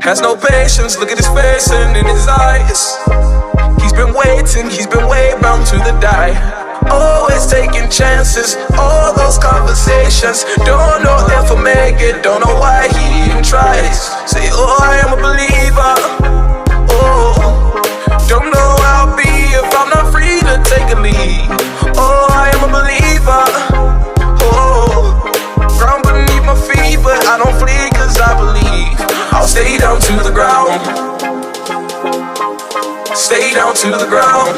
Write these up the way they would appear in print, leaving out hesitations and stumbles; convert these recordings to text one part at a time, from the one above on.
Has no patience, look at his face and in his eyes. He's been waiting, he's been way bound to the die. Always taking chances, all those conversations. Don't know if I'll make it, don't know why he even tries. Say, oh, I am a believer. Oh, don't know how I'll be if I'm not free to take a lead. Oh, I am a believer. Oh, ground beneath my feet, but I don't flee cause I believe. I'll stay down to the ground. Stay down to the ground.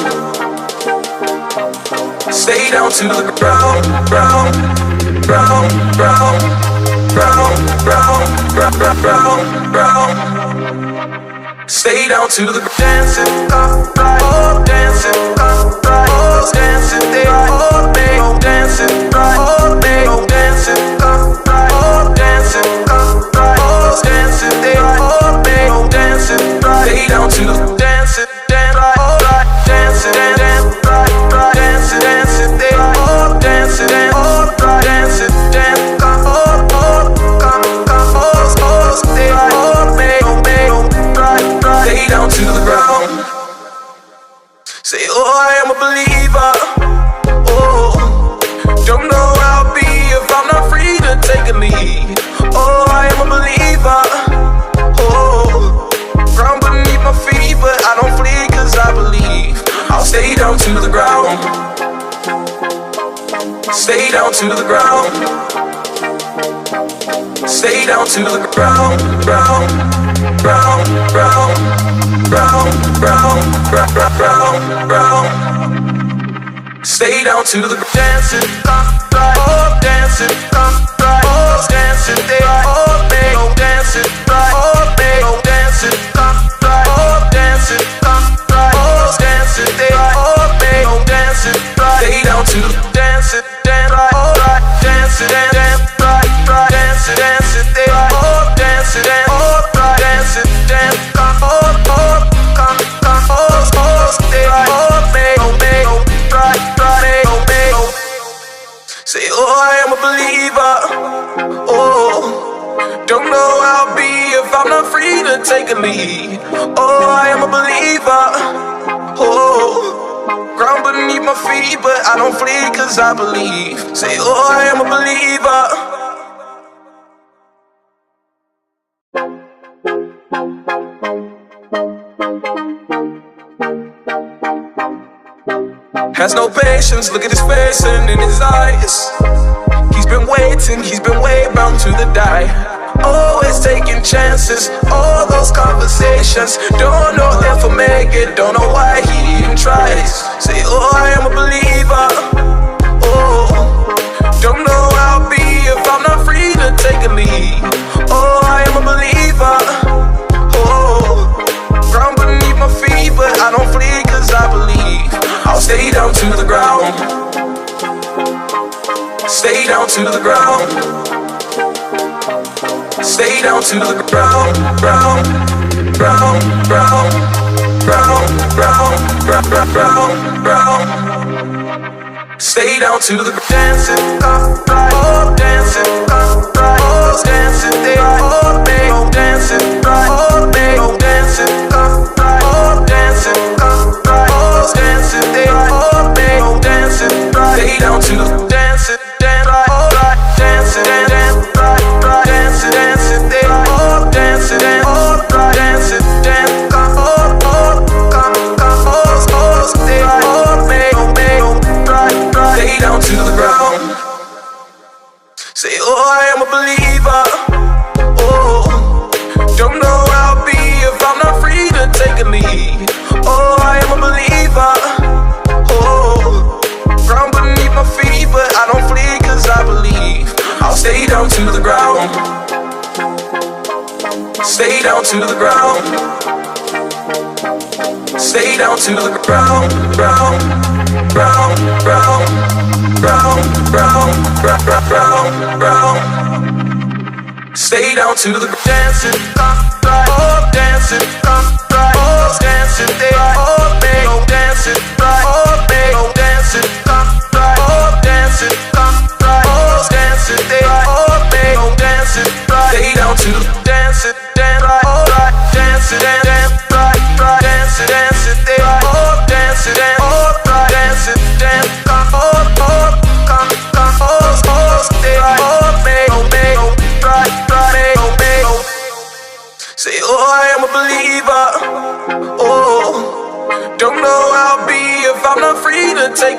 Stay down to the ground, ground, ground, ground, ground, ground, ground, ground, ground. Stay down to the dancing, right, oh, dancing, right, oh, dancing, they all make, oh, dancing, right, oh, make, oh, dancing, right, oh, dancing, right, oh, dancing, they all make, oh, dancing, right. Stay down to the dancing, dance, right, oh, right, dancing, dance, right, dancing, dancing, they all dancing, all right, dancing, dance, come, oh, they all make, oh, right, stay down to the ground. Say, oh, I am a believer. Oh, don't know how I'll be if I'm not free to take a lead. Oh, I am a believer. Oh, ground beneath my feet, but I don't flee cause I believe. I'll stay down to the ground. Stay down to the ground. Stay down to the ground, ground, ground, ground, ground, ground, ground, ground. Stay down to the dancing, right, oh, dancing, right, oh, dancing, they all make, oh, dancing, right, oh, make, oh, dancing, right, oh, dancing, right, oh, dancing, they all make, oh, dancing, right. Stay down to the dancing, dance, right, oh, right, dancing, dance, right, dancing, dancing, they all dancing, all right, dancing, dance, come, they all make, oh, make, oh, right, make, oh, make, oh. Say, oh, I am a believer. Oh, don't know how I'll be if I'm not free to take a lead. Oh, I am a believer. Oh, ground beneath my feet, but I don't flee cause I believe. Say, oh, I am a believer. Has no patience, look at his face and in his eyes. He's been waiting, he's been way bound to the die. Always taking chances, all those conversations. Don't know if I'll make it, don't know why he even tries. Say, oh, I am a believer. Oh, don't know how I'll be if I'm not free to take a lead. Oh, I am a believer. Oh, ground beneath my feet, but I don't flee cause I believe. I'll stay down to the ground. Stay down to the ground. Stay down to the ground, ground, ground, ground, ground, ground, ground, ground. Stay down to the dancing, right, oh, dancing, right, oh, dancing, they all make, oh, dancing, right, oh, make, oh, dancing, right, oh, dancing, right, oh, dancing, they all make, oh, dancing, right. Stay down to the dancing, dance, right, oh, right, dancing, dance, right, dancing, dancing, they all dancing, all right, dancing, dance, come, they all make, oh, right, stay down to the ground. Say, oh, I am a believer. Oh, don't know how I'll be if I'm not free to take a lead. Oh, I am a believer. Oh, ground beneath my feet, but I don't flee cause I believe. I'll stay down to the ground. Stay down to the ground. Stay down to the ground, ground, ground, ground, ground, ground, ground, ground. Stay down to the dancing, right, oh, dancing, right, oh, dancing, they all make, oh, dancing, right, oh, make, oh, dancing, right, oh, dancing, right,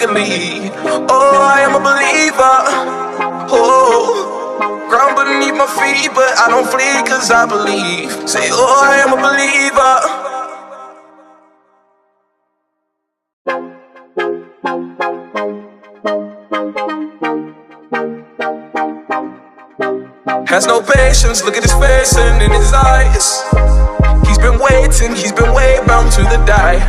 a lead. Oh, I am a believer. Oh, ground beneath my feet, but I don't flee cause I believe. Say, oh, I am a believer. Has no patience, look at his face and in his eyes. He's been waiting, he's been way bound to the die.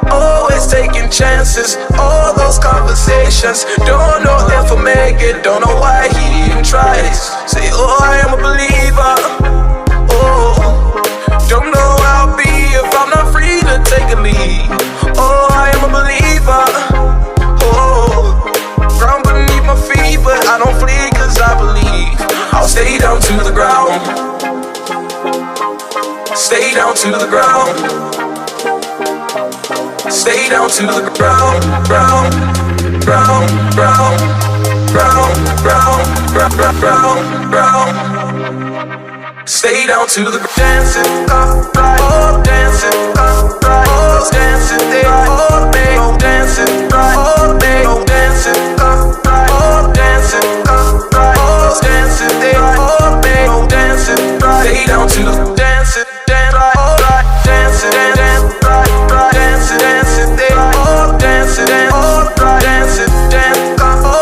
Always taking chances, all those conversations. Don't know if I'll make it, don't know why he even tries. Say, oh, I am a believer. Oh, don't know how I'll be if I'm not free to take a lead. Oh, I am a believer. Oh, ground beneath my feet, but I don't flee cause I believe. I'll stay down to the ground. Stay down to the ground. Stay down to the ground, ground, ground, ground, ground, ground, ground, ground, ground. Stay down to the dancing, right, oh, dancing, right, oh, dancing, they all make, oh, dancing, right, oh, make, oh, dancing, right, oh, dancing, right, oh, dancing, they all make, oh, dancing, right. Stay down to the dancing, dance, right, oh, right, dancing, dance, right, right, dancing, dancing, they all dancing, dance, all right, dancing, dance, come, oh,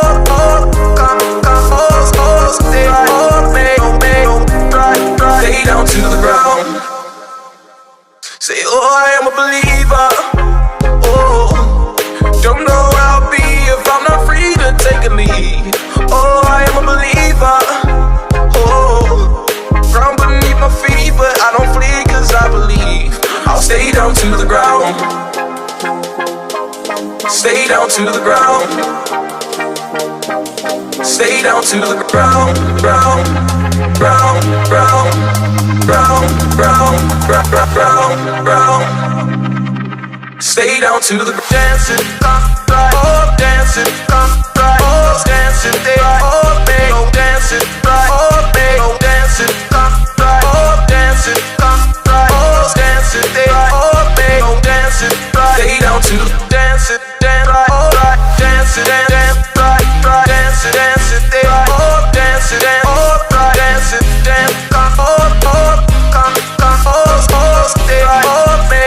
they all make, oh, make, oh, right, right. Stay down to the ground. Say, oh, I am a believer. Oh, don't know how I'll be if I'm not free to take a lead. Oh, I am a believer. Oh, ground beneath my feet, but I don't flee cause I believe. I'll stay down to the ground. Stay down to the ground. Stay down to the ground, ground, ground, ground, ground, ground, ground, ground, ground. Stay down to the dancing, right, oh, dancing, right.